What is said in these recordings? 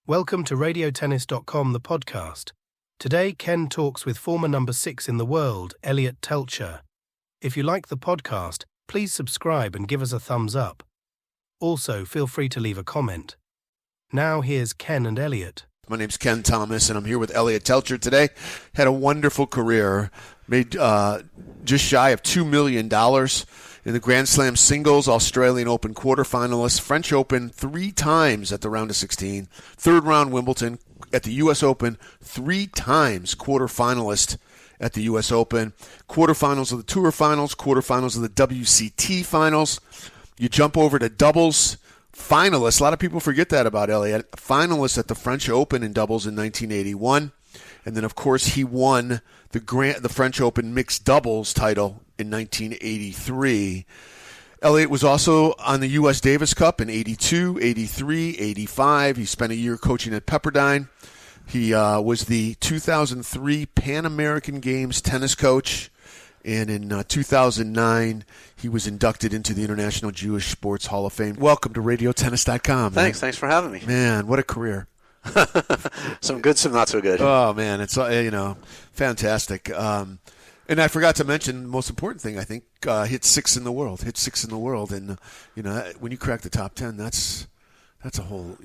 Welcome to radiotennis.com, the podcast. Today, Ken talks with former number 6 in the world, Eliot Teltscher. If you like the podcast, please subscribe and give us a thumbs up. Also, feel free to leave a comment. Now here's Ken and Eliot. My name's Ken Thomas, and I'm here with Eliot Teltscher today. Had a wonderful career. Made just shy of $2 million in the Grand Slam singles, Australian Open quarterfinalist, French Open 3 times at the round of 16, third round Wimbledon, at the U.S. Open 3 times quarterfinalist at the U.S. Open, quarterfinals of the Tour Finals, quarterfinals of the WCT Finals. You jump over to doubles. Finalist, a lot of people forget that about Eliot. Finalist at the French Open in doubles in 1981. And then, of course, he won the French Open mixed doubles title in 1983. Eliot was also on the U.S. Davis Cup in 82, 83, 85. He spent a year coaching at Pepperdine. He was the 2003 Pan American Games tennis coach. And in 2009, he was inducted into the International Jewish Sports Hall of Fame. Welcome to radiotennis.com. Thanks for having me. Man, what a career. Some good, some not so good. Oh, man, it's fantastic. And I forgot to mention the most important thing, I think, hit 6 in the world. And, when you crack the top 10, that's a whole,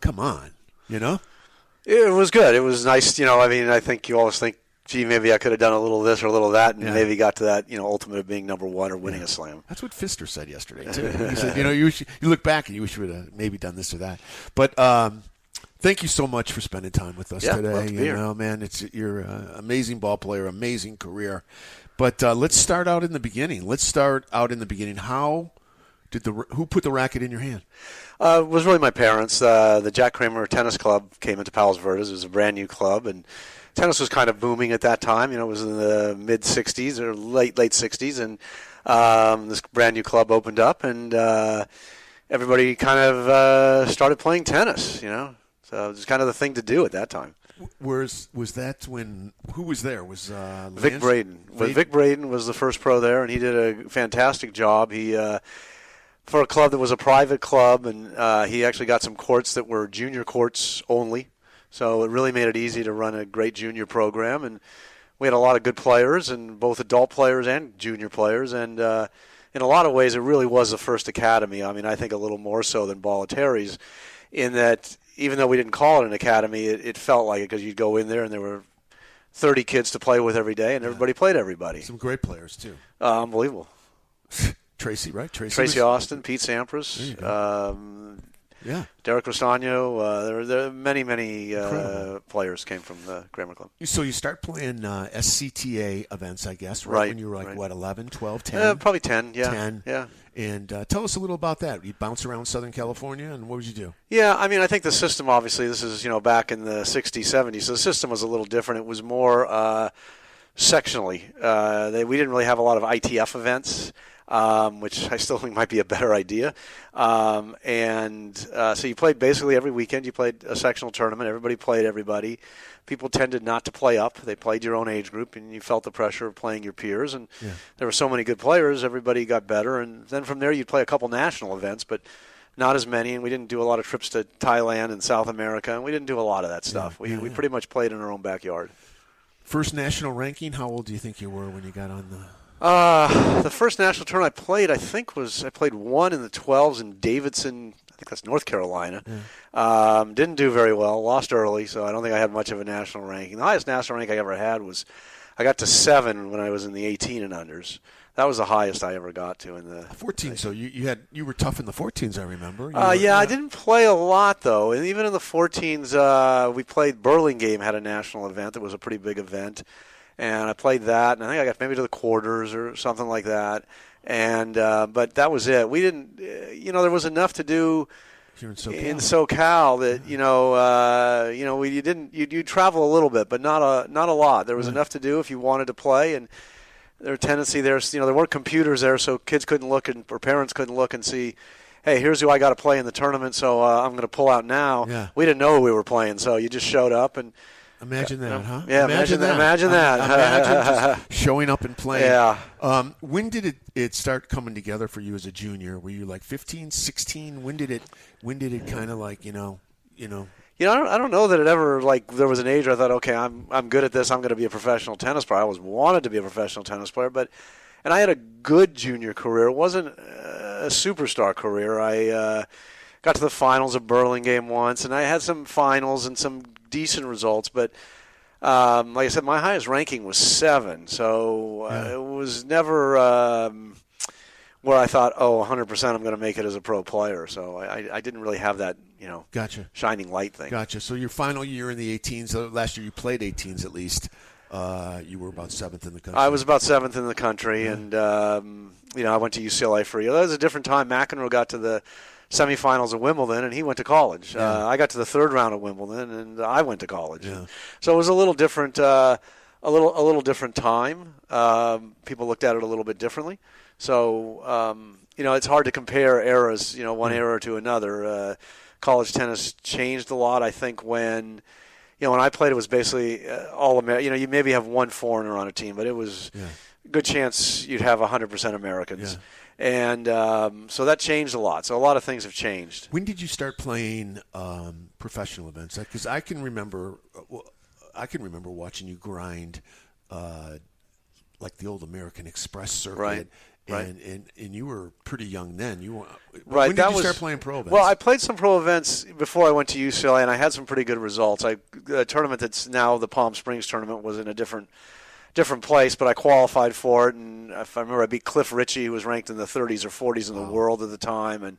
come on, It was good. It was nice, I think you always think, gee, maybe I could have done a little of this or a little of that, and maybe got to that, ultimate of being number one or winning a slam. That's what Pfister said yesterday, too. He said, you look back and you wish you would have maybe done this or that. But thank you so much for spending time with us today. Love to be here. Man, you're an amazing ball player, amazing career. But let's start out in the beginning. Who put the racket in your hand? It was really my parents. The Jack Kramer Tennis Club came into Palos Verdes. It was a brand new club, and tennis was kind of booming at that time. It was in the mid-'60s or late '60s, and this brand new club opened up, and everybody kind of started playing tennis, So it was kind of the thing to do at that time. Was that when – who was there? Was Vic Braden. Vic Braden was the first pro there, and he did a fantastic job. He for a club that was a private club, and he actually got some courts that were junior courts only. So it really made it easy to run a great junior program, and we had a lot of good players, and both adult players and junior players, and in a lot of ways it really was the first academy. I think a little more so than Bollettieri's, in that even though we didn't call it an academy, it felt like it because you'd go in there and there were 30 kids to play with every day, and everybody played everybody. Some great players, too. Unbelievable. Tracy, right? Tracy Austin, Pete Sampras. Derek Rostagno. There are many players came from the Kramer Club. So you start playing SCTA events, I guess, right? When you were like, 11, 12, 10? Probably 10, yeah. 10. Yeah. And tell us a little about that. You bounce around Southern California, and what would you do? Yeah, I think the system, obviously, this is, back in the 60s, 70s, so the system was a little different. It was more sectionally. We didn't really have a lot of ITF events. Which I still think might be a better idea. So you played basically every weekend. You played a sectional tournament. Everybody played everybody. People tended not to play up. They played your own age group, and you felt the pressure of playing your peers. And there were so many good players, everybody got better. And then from there, you'd play a couple national events, but not as many. And we didn't do a lot of trips to Thailand and South America, and we didn't do a lot of that stuff. We pretty much played in our own backyard. First national ranking, how old do you think you were when you got on the... The first national tournament I played, I played one in the 12s in Davidson. I think that's North Carolina. Yeah. Didn't do very well. Lost early, so I don't think I had much of a national ranking. The highest national rank I ever had was I got to 7 when I was in the 18 and unders. That was the highest I ever got to in the 14. So you were tough in the 14s, I remember. I didn't play a lot though, and even in the 14s, we played Burlingame had a national event that was a pretty big event. And I played that, and I think I got maybe to the quarters or something like that. And but that was it. We didn't, there was enough to do here in SoCal that you travel a little bit, but not a lot. There was enough to do if you wanted to play, and there tendency there weren't computers there, so kids couldn't look or parents couldn't look and see. Hey, here's who I got to play in the tournament, so I'm going to pull out now. Yeah. We didn't know who we were playing, so you just showed up and. Imagine that, huh? Yeah, imagine that. Imagine just showing up and playing. Yeah. When did it start coming together for you as a junior? Were you like 15, 16? When did it kind of like, I don't know that it ever, there was an age where I thought, okay, I'm good at this. I'm going to be a professional tennis player. I always wanted to be a professional tennis player, and I had a good junior career. It wasn't a superstar career. I got to the finals of Burlingame once, and I had some finals and some decent results. But like I said, my highest ranking was 7, so it was never where I thought, 100% I'm going to make it as a pro player. So I didn't really have that, Gotcha. shining light thing. Gotcha. So your final year in the 18s, last year you played 18s at least. You were about 7th in the country. I was about 7th in the country, and I went to UCLA for a year. That was a different time. McEnroe got to the semifinals of Wimbledon, and he went to college. I got to the 3rd round of Wimbledon, and I went to college. Yeah. So it was a little different, a little different time. People looked at it a little bit differently. So it's hard to compare eras, one era to another. College tennis changed a lot. I think when I played, it was basically all American. You maybe have one foreigner on a team, but it was a good chance you'd have 100% Americans. Yeah. And so that changed a lot. So a lot of things have changed. When did you start playing professional events? Because I can remember watching you grind like the old American Express circuit. Right. And you were pretty young then. You were, right. When did you start playing pro events? Well, I played some pro events before I went to UCLA, and I had some pretty good results. A tournament that's now the Palm Springs tournament was in a different place, but I qualified for it. And if I remember, I beat Cliff Ritchie, who was ranked in the 30s or 40s in the world at the time, and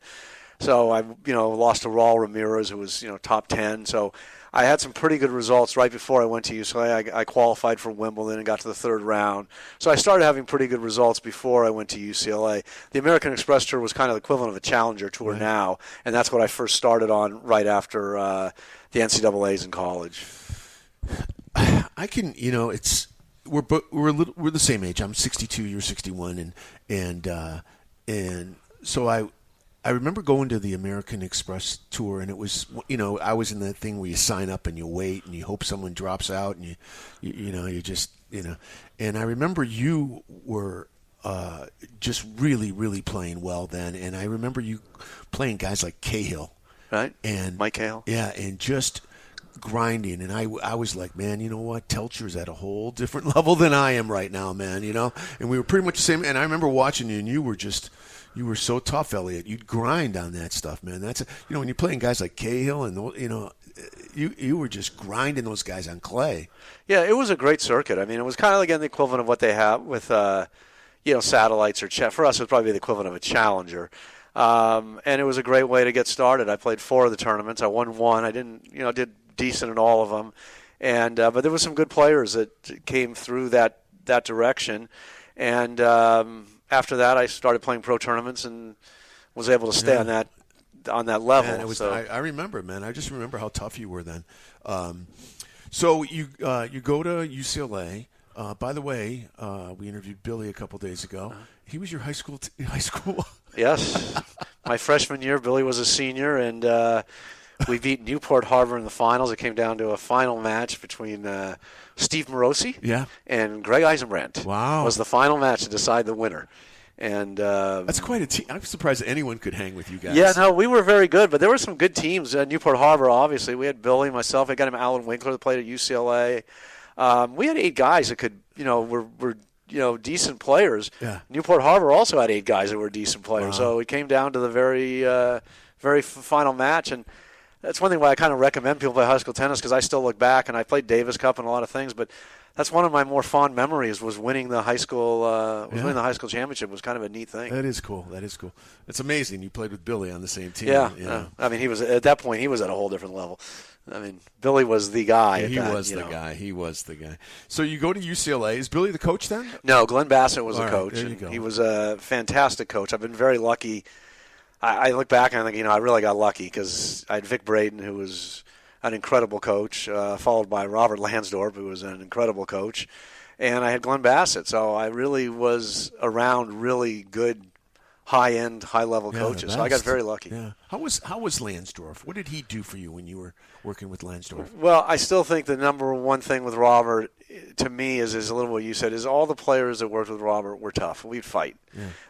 so I lost to Raul Ramirez, who was top 10. So I had some pretty good results right before I went to UCLA. I qualified for Wimbledon and got to the 3rd round. So I started having pretty good results before I went to UCLA. The American Express Tour was kind of the equivalent of a Challenger Tour now, and that's what I first started on right after the NCAAs in college. I can, we're the same age. I'm 62, you're 61, and so I remember going to the American Express Tour, and it was, I was in that thing where you sign up and you wait and you hope someone drops out, and you just, and I remember you were just really, really playing well then, and I remember you playing guys like Cahill. Right, and Mike Cahill. Yeah, and just grinding, and I was like, man, you know what, Teltscher's at a whole different level than I am right now, man, and we were pretty much the same, and I remember watching you, and you were so tough, Eliot. You'd grind on that stuff, man. That's when you're playing guys like Cahill, and you were just grinding those guys on clay. Yeah, it was a great circuit. I mean, it was kind of again the equivalent of what they have with satellites or for us, it would probably be the equivalent of a Challenger. And it was a great way to get started. I played 4 of the tournaments. I won 1. I didn't, did decent in all of them, and but there were some good players that came through that direction, and. After that, I started playing pro tournaments and was able to stay on that level. Man, I remember, man. I just remember how tough you were then. So you go to UCLA. By the way, we interviewed Billy a couple days ago. He was your high school. Yes, my freshman year, Billy was a senior, and we beat Newport Harbor in the finals. It came down to a final match between Steve Morosi and Greg Eisenbrandt. Wow. Was the final match to decide the winner. And that's quite a team. I'm surprised that anyone could hang with you guys. Yeah, no, we were very good, but there were some good teams. Newport Harbor, obviously. We had Billy, myself. I got him Alan Winkler that played at UCLA. We had 8 guys that could, were decent players. Yeah. Newport Harbor also had 8 guys that were decent players. Wow. So it came down to the very final match, and that's one thing why I kind of recommend people play high school tennis, because I still look back, and I played Davis Cup and a lot of things, but that's one of my more fond memories was winning the high school winning the high school championship. Was kind of a neat thing. That is cool. It's amazing you played with Billy on the same team. Yeah. I mean, he was at that point, he was at a whole different level. I mean, Billy was the guy. Yeah, He was the guy. So you go to UCLA. Is Billy the coach then? No, Glenn Bassett was the coach. There you go. He was a fantastic coach. I've been very lucky. I look back and I think, I really got lucky because I had Vic Braden, who was an incredible coach, followed by Robert Landsdorp, who was an incredible coach, and I had Glenn Bassett. So I really was around really good, high-end, high-level coaches. So I got very lucky. Yeah. How was Landsdorp? What did he do for you when you were working with Landsdorp? Well, I still think the number one thing with Robert, to me, is a little what you said, is all the players that worked with Robert were tough. We'd fight.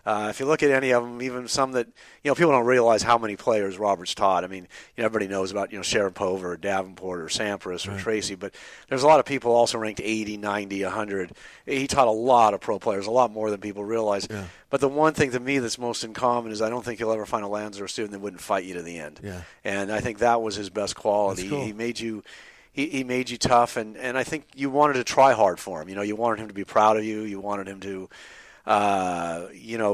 Yeah. If you look at any of them, even some that, people don't realize how many players Robert's taught. I mean, everybody knows about, Sharapova or Davenport or Sampras or Tracy, but there's a lot of people also ranked 80, 90, 100. He taught a lot of pro players, a lot more than people realize. Yeah. But the one thing to me that's most in common is I don't think you'll ever find a Landsdorp student that wouldn't fight you to the end. Yeah. And I think that was his best quality. Cool. He made you tough, and I think you wanted to try hard for him. You wanted him to be proud of you. You wanted him to,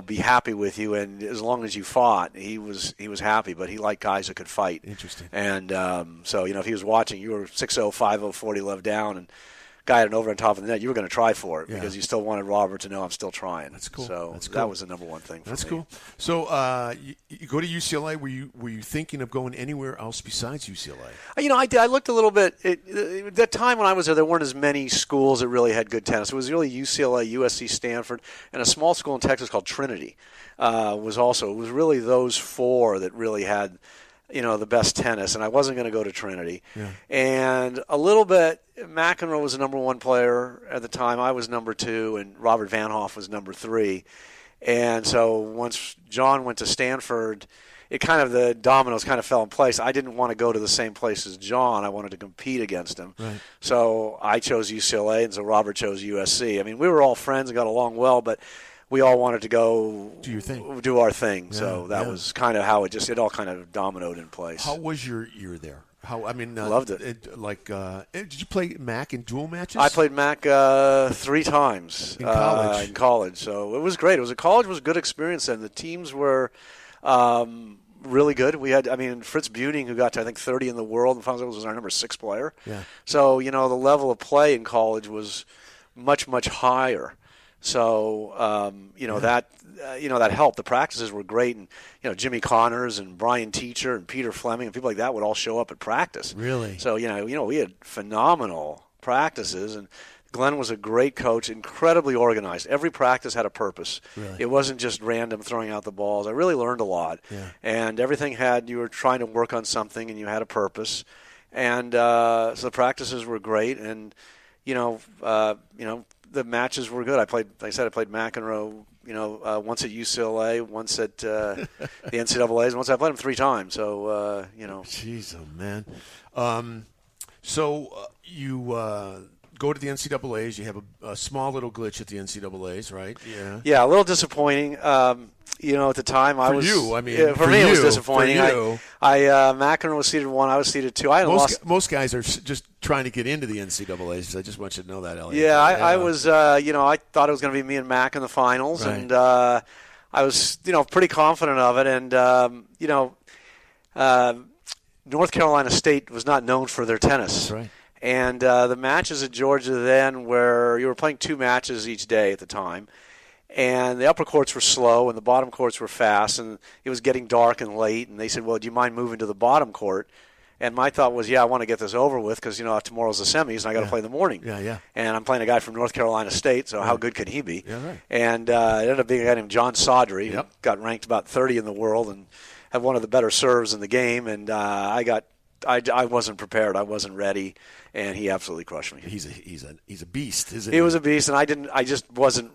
be happy with you. And as long as you fought, he was happy. But he liked guys that could fight. Interesting. And so if he was watching, you were 6-0, 5-0, 40 love down, and guy had an over on top of the net, you were going to try for it because you still wanted Robert to know I'm still trying. That's cool. So That's cool. That was the number one thing for me. That's cool. So you go to UCLA. Were you thinking of going anywhere else besides UCLA? I looked a little bit. At that time when I was there weren't as many schools that really had good tennis. It was really UCLA, USC, Stanford, and a small school in Texas called Trinity It was really those four that really had the best tennis, and I wasn't going to go to Trinity. Yeah. And a little bit, McEnroe was the number one player at the time. I was number two, and Robert Van Hoff was number three. And so once John went to Stanford, the dominoes kind of fell in place. I didn't want to go to the same place as John. I wanted to compete against him. Right. So I chose UCLA, and so Robert chose USC. I mean, we were all friends and got along well, but we all wanted to go do our thing. Yeah, so that was kind of how it all kind of dominoed in place. How was your year there? Loved it. Did you play Mac in dual matches? I played Mac 3 times in college. In college, so it was great. College was a good experience, and the teams were really good. We had, Fritz Buning, who got to 30 in the world, and was our number 6 player. Yeah. So the level of play in college was much, much higher. So that helped. The practices were great, and Jimmy Connors and Brian Teacher and Peter Fleming and people like that would all show up at practice. Really? So we had phenomenal practices, and Glenn was a great coach, incredibly organized. Every practice had a purpose. Really? It wasn't just random throwing out the balls. I really learned a lot, and everything you were trying to work on something, and you had a purpose, and so the practices were great, and the matches were good. I played McEnroe, once at UCLA, once at the NCAA's, once I played him 3 times. So, Jeez, oh man. So you go to the NCAA's. You have a small little glitch at the NCAA's, right? Yeah. Yeah, a little disappointing. At the time, for me it was disappointing. McEnroe was seeded 1, I was seeded 2. Most guys are just trying to get into the NCAA's. I just want you to know that, Eliot. Yeah, I was. I thought it was going to be me and Mac in the finals, right. And I was, pretty confident of it. And North Carolina State was not known for their tennis. That's right. And the matches at Georgia then, where you were playing 2 matches each day at the time. And the upper courts were slow, and the bottom courts were fast, and it was getting dark and late. And they said, well, do you mind moving to the bottom court? And my thought was, I want to get this over with because, tomorrow's the semis, and I got to play in the morning. Yeah. And I'm playing a guy from North Carolina State, so how good can he be? Yeah, right. And it ended up being a guy named John Sodry, who got ranked about 30 in the world and had one of the better serves in the game. And I wasn't prepared. I wasn't ready, and he absolutely crushed me. He's a beast, isn't he? He was a beast, and I just wasn't.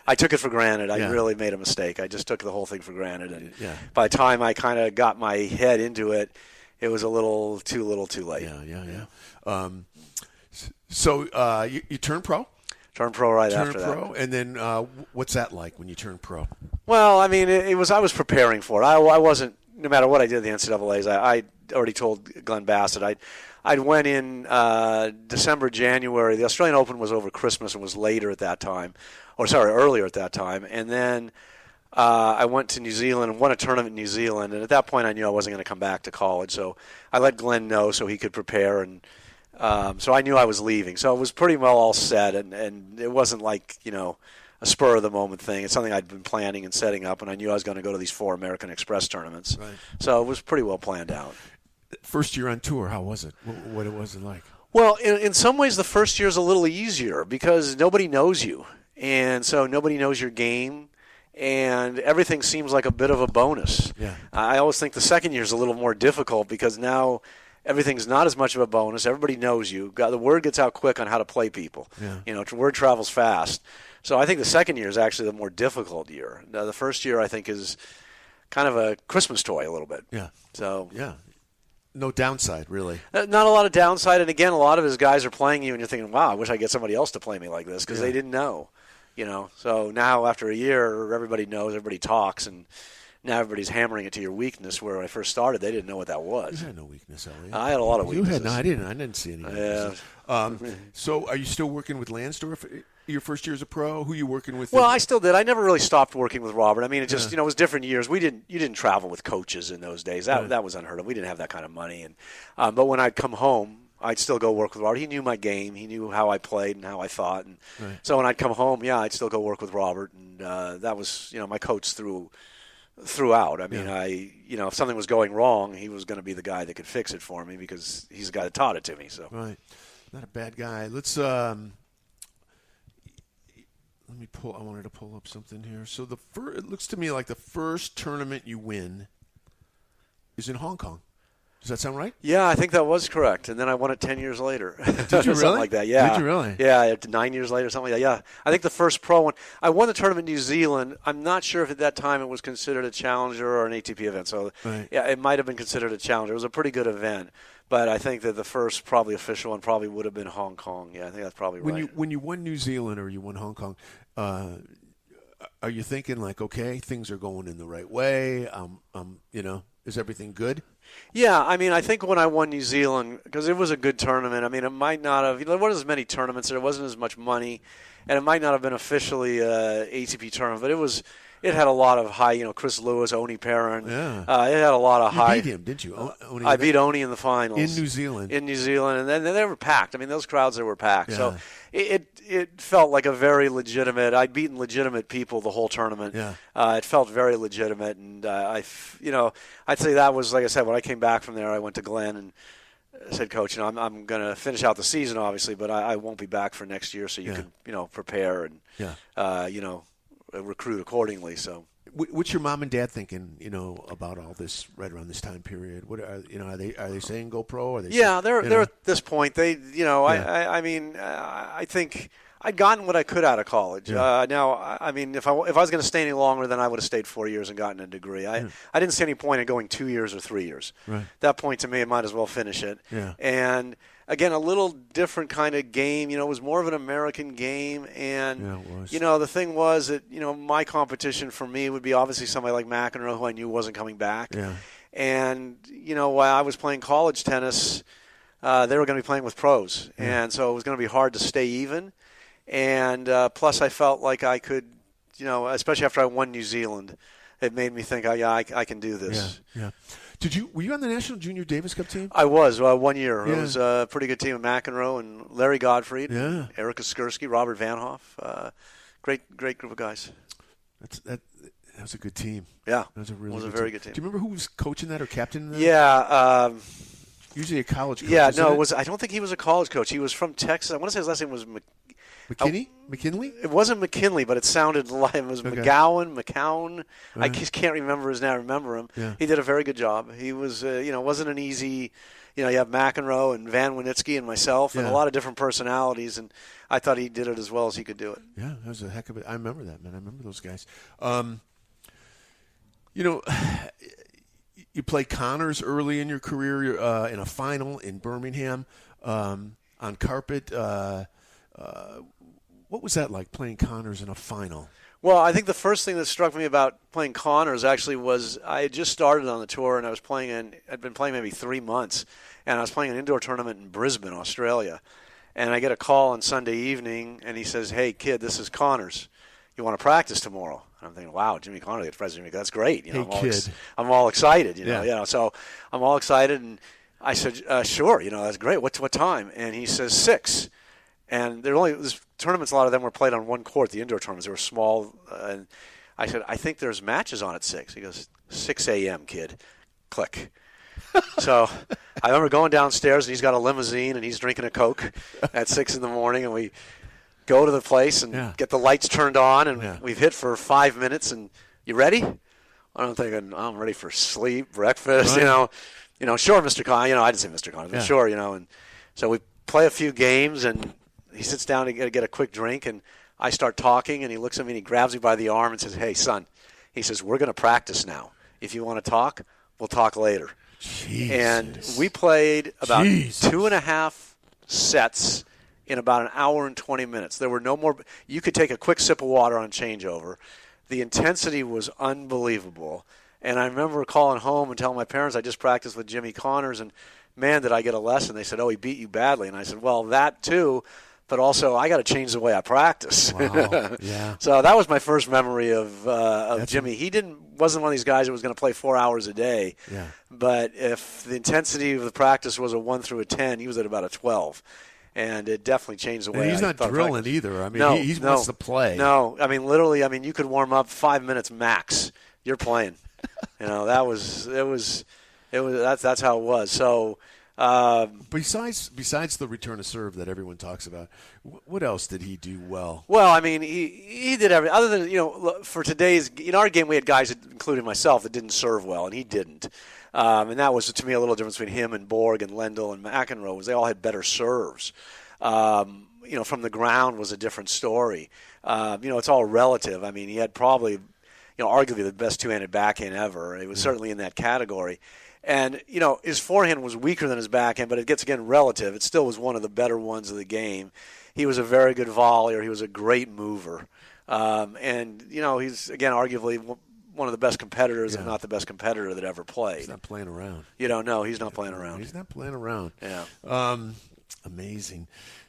I took it for granted. I really made a mistake. I just took the whole thing for granted, and by the time I kind of got my head into it, it was a little too late. Yeah. So you turned pro? Turned pro after that. Turned pro, and then what's that like when you turn pro? Well, I was preparing for it. I wasn't. No matter what I did at the NCAA's, I already told Glenn Bassett. I went in December, January. The Australian Open was over Christmas and was earlier at that time. And then I went to New Zealand and won a tournament in New Zealand. And at that point, I knew I wasn't going to come back to college. So I let Glenn know so he could prepare. And so I knew I was leaving. So it was pretty well all set. And it wasn't like, a spur-of-the-moment thing. It's something I'd been planning and setting up. And I knew I was going to go to these 4 American Express tournaments. Right. So it was pretty well planned out. First year on tour, how was it? What was it like? Well, in some ways, the first year is a little easier because nobody knows you. And so nobody knows your game. and everything seems like a bit of a bonus. Yeah. I always think the second year is a little more difficult because now everything's not as much of a bonus. Everybody knows you. The word gets out quick on how to play people. Yeah. Word travels fast. So I think the second year is actually the more difficult year. Now, the first year, I think, is kind of a Christmas toy a little bit. Yeah. So yeah. No downside, really. Not a lot of downside. And, again, a lot of his guys are playing you, and you're thinking, wow, I wish I could get somebody else to play me like this because they didn't know. So now after a year, everybody knows, everybody talks, and now everybody's hammering it to your weakness. Where when I first started, they didn't know what that was. You had no weakness, Elliot. I had a lot of weaknesses. You had no, I didn't see any weaknesses. So are you still working with Landsdorp your first year as a pro? Who are you working with? Well, I still did. I never really stopped working with Robert. I mean, it just, it was different years. You didn't travel with coaches in those days. That was unheard of. We didn't have that kind of money. And but when I'd come home, I'd still go work with Robert. He knew my game. He knew how I played and how I thought. And so when I'd come home, I'd still go work with Robert. And that was, my coach throughout. I mean, if something was going wrong, he was going to be the guy that could fix it for me because he's the guy that taught it to me. So right, not a bad guy. Let's let me pull. I wanted to pull up something here. So it looks to me like the first tournament you win is in Hong Kong. Does that sound right? Yeah, I think that was correct. And then I won it 10 years later. Did you really? Something like that, yeah. Did you really? Yeah, 9 years later, something like that, yeah. I think the first pro one, I won the tournament in New Zealand. I'm not sure if at that time it was considered a challenger or an ATP event. So, yeah, it might have been considered a challenger. It was a pretty good event. But I think that the first probably official one probably would have been Hong Kong. Yeah, I think that's probably right. When you won New Zealand or you won Hong Kong, are you thinking like, okay, things are going in the right way? Is everything good? Yeah, I mean, I think when I won New Zealand, because it was a good tournament, I mean, it might not have, there wasn't as many tournaments, there wasn't as much money, and it might not have been officially an ATP tournament, but it had a lot of high, Chris Lewis, Oni Perrin. Yeah. It had a lot of high. You beat him, didn't you? I beat Oni in the finals. In New Zealand. And then they were packed. I mean, those crowds there were packed. Yeah. So it felt like a very legitimate. I'd beaten legitimate people the whole tournament. Yeah. It felt very legitimate, and I'd say that was, like I said, when I came back from there, I went to Glenn and said, Coach, I'm going to finish out the season, obviously, but I won't be back for next year, so you can, prepare and, recruit accordingly. So, what's your mom and dad thinking? About all this right around this time period. What are they saying go pro? Are they? Yeah, they're at this point. They, I think I'd gotten what I could out of college. Yeah. Now, I mean, if I was going to stay any longer, then I would have stayed 4 years and gotten a degree. I didn't see any point in going 2 years or 3 years. Right. At that point, to me, I might as well finish it. Yeah. And again, a little different kind of game. It was more of an American game. And, it was. The thing was that, my competition for me would be obviously somebody like McEnroe, who I knew wasn't coming back. Yeah. And, while I was playing college tennis, they were going to be playing with pros. Yeah. And so it was going to be hard to stay even. And plus I felt like I could, especially after I won New Zealand, it made me think, I can do this. Yeah. Were you on the National Junior Davis Cup team? I was 1 year. Yeah. It was a pretty good team with McEnroe and Larry Gottfried, Eric Oskursky, Robert Van Hoff. Great group of guys. That was a good team. Yeah, that was a very good team. Do you remember who was coaching that or captain that? Yeah. Usually a college coach. Yeah, no, I don't think he was a college coach. He was from Texas. I want to say his last name was McKinley? It wasn't McKinley, but it sounded like it was McCown. I just can't remember his name. I remember him. Yeah. He did a very good job. He was, wasn't an easy, you have McEnroe and Van Winitsky and myself and a lot of different personalities, and I thought he did it as well as he could do it. Yeah, that was a heck of it. I remember that, man. I remember those guys. You played Connors early in your career in a final in Birmingham on carpet. What was that like, playing Connors in a final? Well, I think the first thing that struck me about playing Connors actually was I had just started on the tour, and I'd been playing maybe 3 months, and I was playing an indoor tournament in Brisbane, Australia. And I get a call on Sunday evening, and he says, "Hey, kid, this is Connors. You want to practice tomorrow?" And I'm thinking, wow, Jimmy Connors gets Jimmy. That's great. I'm all excited. So I'm all excited, and I said, "Sure, that's great. What time?" And he says 6. And this tournaments, a lot of them were played on one court. The indoor tournaments, they were small. And I said, "I think there's matches on at 6." He goes, 6 a.m., kid. Click. So I remember going downstairs, and he's got a limousine, and he's drinking a Coke at 6 in the morning, and we go to the place and get the lights turned on, and we've hit for 5 minutes, and you ready? I'm thinking, I'm ready for sleep, breakfast, right. Sure, Mr. Kahn. I didn't say Mr. Kahn, but sure, and so we play a few games, and he sits down to get a quick drink, and I start talking, and he looks at me and he grabs me by the arm and says, "Hey, son," he says, "we're going to practice now. If you want to talk, we'll talk later." Jesus. And we played about 2.5 sets in about an hour and 20 minutes. There were no more. You could take a quick sip of water on changeover. The intensity was unbelievable. And I remember calling home and telling my parents I just practiced with Jimmy Connors, and, man, did I get a lesson. They said, "Oh, he beat you badly." And I said, "Well, that too, but also I got to change the way I practice." Wow. Yeah. So that was my first memory of Jimmy. He wasn't one of these guys that was going to play 4 hours a day. Yeah. But if the intensity of the practice was a 1 through a 10, he was at about a 12. And it definitely changed the way he's not drilling either. I mean, he wants to play. No, I mean, literally, you could warm up 5 minutes max. You're playing. That's how it was. So, besides the return to serve that everyone talks about, what else did he do well? Well, I mean, he did everything. Other than, for today's, in our game, we had guys, including myself, that didn't serve well, and he didn't. And that was, to me, a little difference between him and Borg and Lendl and McEnroe, was they all had better serves. From the ground was a different story. It's all relative. I mean, he had probably, arguably the best two-handed backhand ever. It was certainly in that category. And, his forehand was weaker than his backhand, but it gets, again, relative. It still was one of the better ones of the game. He was a very good volleyer. He was a great mover. He's, again, arguably one of the best competitors, if not the best competitor that ever played. He's not playing around. No, he's not playing around. He's not playing around. Yeah. Amazing.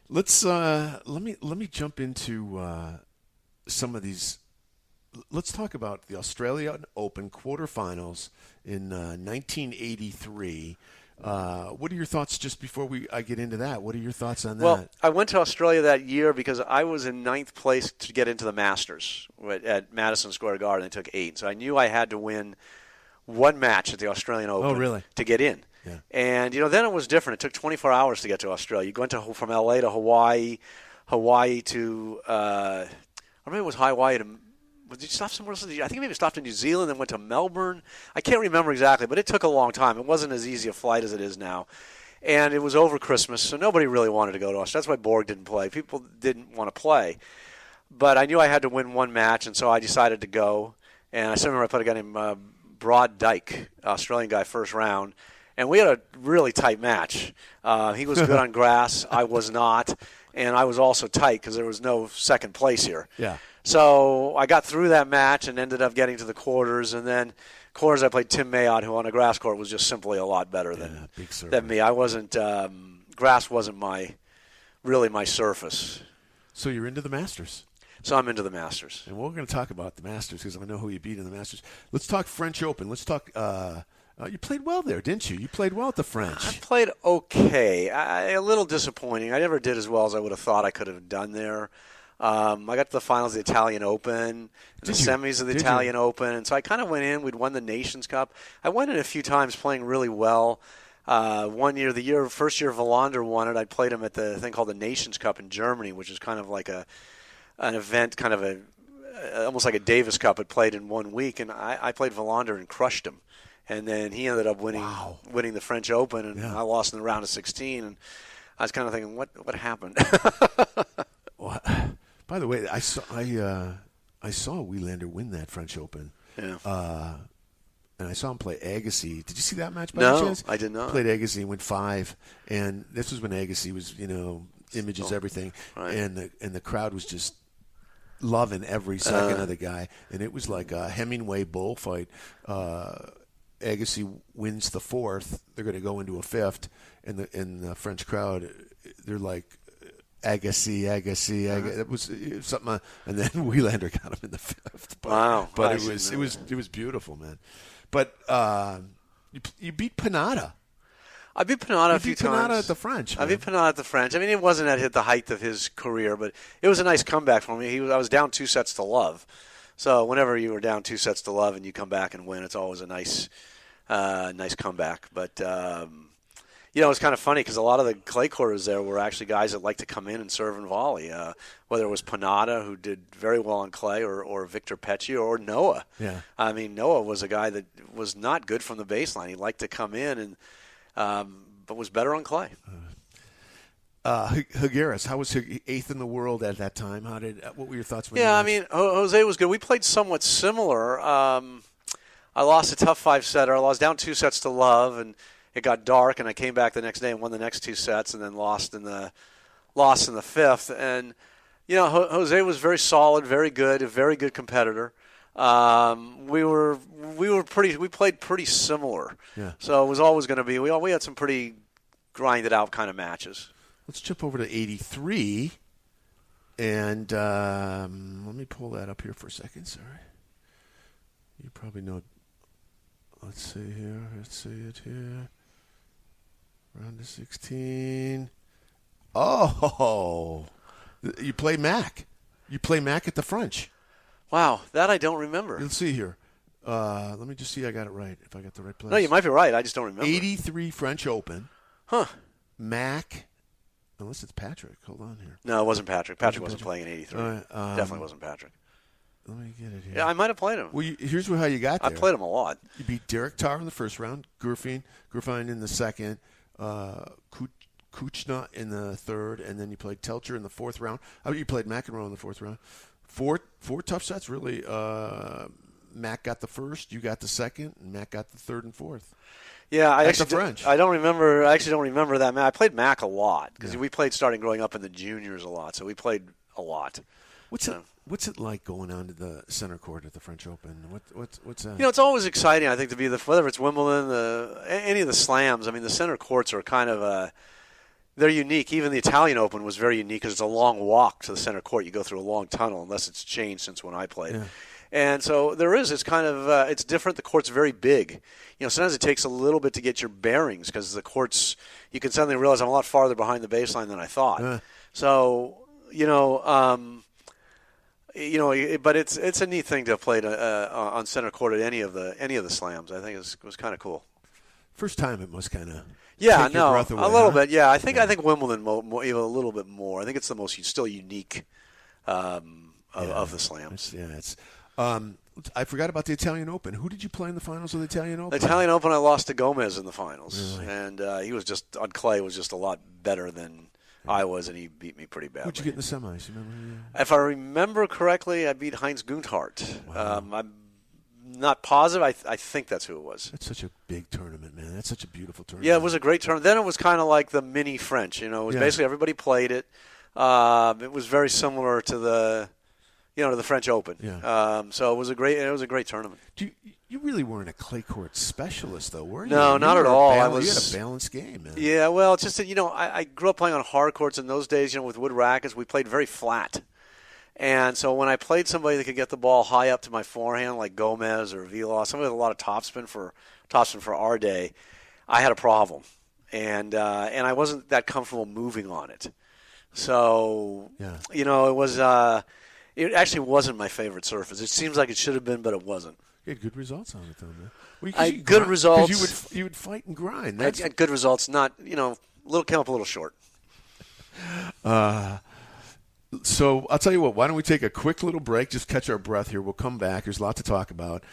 Let's let me jump into some of these. Let's talk about the Australian Open quarterfinals in 1983. What are your thoughts just before I get into that? What are your thoughts on that? Well, I went to Australia that year because I was in 9th place to get into the Masters at Madison Square Garden. They took 8. So I knew I had to win one match at the Australian Open to get in. Yeah. And, then it was different. It took 24 hours to get to Australia. You went from L.A. to Hawaii to or maybe it was Hawaii to – did you stop somewhere else? I think maybe stopped in New Zealand and went to Melbourne. I can't remember exactly, but it took a long time. It wasn't as easy a flight as it is now. And it was over Christmas, so nobody really wanted to go to Australia. That's why Borg didn't play. People didn't want to play. But I knew I had to win one match, and so I decided to go. And I still remember I put a guy named Broad Dyke, Australian guy, first round. And we had a really tight match. He was good on grass. I was not. And I was also tight because there was no second place here. Yeah. So I got through that match and ended up getting to the quarters. And then quarters I played Tim Mayotte, who on a grass court was just simply a lot better than me. I wasn't grass wasn't really my surface. So you're into the Masters. So I'm into the Masters. And we're going to talk about the Masters because I know who you beat in the Masters. Let's talk French Open. Let's talk you played well there, didn't you? You played well at the French. I played okay. A little disappointing. I never did as well as I would have thought I could have done there. I got to the finals of the Italian Open, the semis of the Italian Open, and so I kind of went in. We'd won the Nations Cup. I went in a few times playing really well. One year, first year Wilander won it, I played him at the thing called the Nations Cup in Germany, which is kind of like an event, kind of almost like a Davis Cup. It played in 1 week, and I played Wilander and crushed him. And then he ended up winning the French Open, and I lost in the round of 16. And I was kind of thinking, what happened? Well, by the way, I saw Wilander win that French Open. Yeah. And I saw him play Agassi. Did you see that match by any chance? I did not. Played Agassi and went 5. And this was when Agassi was, images, everything. Right. And the crowd was just loving every second of the guy. And it was like a Hemingway bullfight. Agassi wins the 4th. They're going to go into a 5th. And the French crowd, they're like, Agassi. It was something, and then Wilander got him in the 5th. But it was beautiful, man. But you beat Panatta. I beat Panatta a few times. Panatta at the French. Man. I beat Panatta at the French. I mean, it wasn't at the height of his career, but it was a nice comeback for me. I was down 2-0. So whenever you were down 2-0 and you come back and win, it's always a nice comeback. But It's kind of funny because a lot of the clay courters there were actually guys that like to come in and serve and volley, whether it was Panada, who did very well on clay, or Victor Pecci, or Noah. Yeah. I mean, Noah was a guy that was not good from the baseline. He liked to come in, but was better on clay. Higueras, how was he 8th in the world at that time? What were your thoughts? I mean, Jose was good. We played somewhat similar. I lost a tough 5-setter. I was down 2 sets to love, and it got dark, and I came back the next day and won the next 2 sets, and then lost in the 5th. And Jose was very solid, very good, a very good competitor. We played pretty similar. Yeah. So it was always going to be. We had some pretty grinded out kind of matches. Let's jump over to 83, and let me pull that up here for a second. Sorry, you probably know. Let's see here. Let's see it here. Round of 16. Oh, you play Mac. You play Mac at the French. Wow, that I don't remember. Let's see here. Let me just see I got it right, if I got the right place. No, you might be right. I just don't remember. 83 French Open. Huh. Mac. Unless it's Patrick. Hold on here. No, it wasn't Patrick. Patrick wasn't playing in 83. Definitely wasn't Patrick. Let me get it here. Yeah, I might have played him. Well, here's how you got there. I played him a lot. You beat Derek Tarr in the first round, Gurfine in the second, Kuchna in the third, and then you played Teltscher in the fourth round. You played McEnroe in the fourth round. Four tough sets, really. Mac got the first, you got the second, and Mac got the third and fourth. Yeah, I actually French. I don't remember. I actually don't remember that. I played Mac a lot because we played starting growing up in the juniors a lot, so we played a lot. What's it like going on to the center court at the French Open? What's that? It's always exciting. I think to be whether it's Wimbledon, any of the slams. I mean, the center courts are kind of they're unique. Even the Italian Open was very unique because it's a long walk to the center court. You go through a long tunnel, unless it's changed since when I played. Yeah. And so it's kind of it's different. The court's very big. Sometimes it takes a little bit to get your bearings because the courts, you can suddenly realize I'm a lot farther behind the baseline than I thought. So, but it's a neat thing to have played on center court at any of the slams. I think it was kind of cool. First time it was kind of breath away, a little bit. Yeah, I think Wimbledon even a little bit more. I think it's the most still unique of the slams. I forgot about the Italian Open. Who did you play in the finals of the Italian Open? The Italian Open, I lost to Gomez in the finals, really? And he was just on clay was just a lot better than I was, and he beat me pretty badly. Who'd you get in the semis? You remember? If I remember correctly, I beat Heinz Gunthardt. Wow. I'm not positive. I think that's who it was. That's such a big tournament, man. That's such a beautiful tournament. Yeah, it was a great tournament. Then it was kind of like the mini French. It was basically everybody played it. It was very similar to the French Open. Yeah. So it was a great tournament. You really weren't a clay court specialist, though, were you? No, not at all. You had a balanced game, man. Yeah, well, it's just that, I grew up playing on hard courts in those days, with wood rackets. We played very flat. And so when I played somebody that could get the ball high up to my forehand, like Gomez or Vila, somebody with a lot of topspin for our day, I had a problem. And I wasn't that comfortable moving on it. So, it was it actually wasn't my favorite surface. It seems like it should have been, but it wasn't. You had good results on it, though, man. Good results. You would fight and grind. I had good results. Not came up a little short. So I'll tell you what. Why don't we take a quick little break? Just catch our breath here. We'll come back. There's a lot to talk about.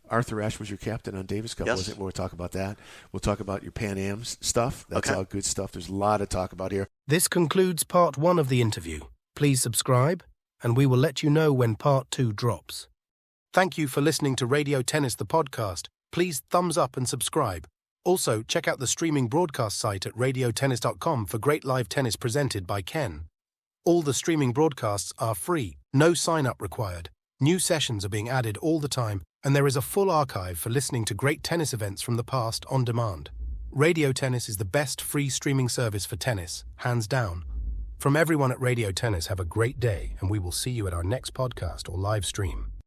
Arthur Ashe was your captain on Davis Cup, yes. wasn't it? We'll talk about that. We'll talk about your Pan Am stuff. That's all good stuff. There's a lot to talk about here. This concludes part 1 of the interview. Please subscribe, and we will let you know when part 2 drops. Thank you for listening to Radio Tennis, the podcast. Please thumbs up and subscribe. Also, check out the streaming broadcast site at radiotennis.com for great live tennis presented by Ken. All the streaming broadcasts are free, no sign-up required. New sessions are being added all the time, and there is a full archive for listening to great tennis events from the past on demand. Radio Tennis is the best free streaming service for tennis, hands down. From everyone at Radio Tennis, have a great day, and we will see you at our next podcast or live stream.